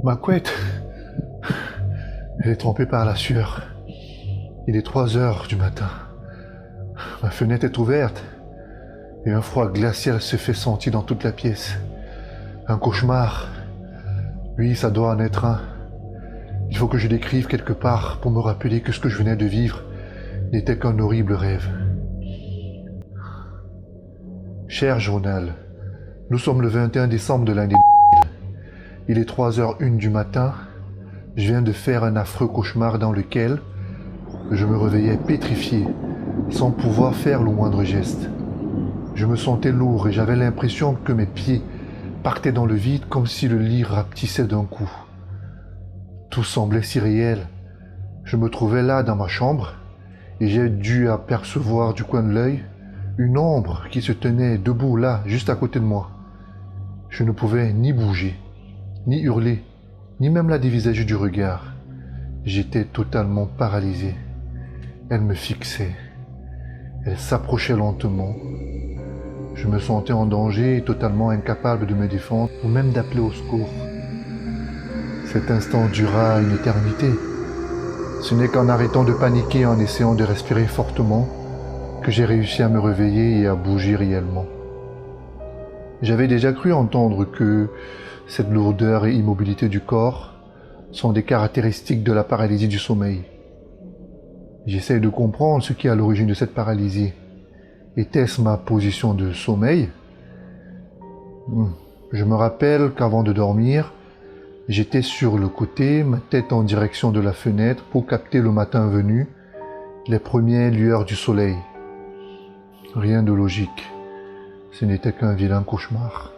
Ma couette, elle est trempée par la sueur. Il est 3 heures du matin. Ma fenêtre est ouverte et un froid glacial se fait sentir dans toute la pièce. Un cauchemar. Oui, ça doit en être un. Il faut que je l'écrive quelque part pour me rappeler que ce que je venais de vivre n'était qu'un horrible rêve. Cher journal, nous sommes le 21 décembre de l'année. Il est 3h01 du matin. Je viens de faire un affreux cauchemar dans lequel je me réveillais pétrifié, sans pouvoir faire le moindre geste. Je me sentais lourd et j'avais l'impression que mes pieds partaient dans le vide comme si le lit rapetissait d'un coup. Tout semblait si réel. Je me trouvais là dans ma chambre et j'ai dû apercevoir du coin de l'œil une ombre qui se tenait debout là, juste à côté de moi. Je ne pouvais ni bouger, ni hurler, ni même la dévisager du regard. J'étais totalement paralysé. Elle me fixait. Elle s'approchait lentement. Je me sentais en danger et totalement incapable de me défendre ou même d'appeler au secours. Cet instant dura une éternité. Ce n'est qu'en arrêtant de paniquer et en essayant de respirer fortement que j'ai réussi à me réveiller et à bouger réellement. J'avais déjà cru entendre que cette lourdeur et immobilité du corps sont des caractéristiques de la paralysie du sommeil. J'essaie de comprendre ce qui est à l'origine de cette paralysie. Était-ce ma position de sommeil? Je me rappelle qu'avant de dormir, j'étais sur le côté, ma tête en direction de la fenêtre pour capter le matin venu les premières lueurs du soleil. Rien de logique. Ce n'était qu'un vilain cauchemar.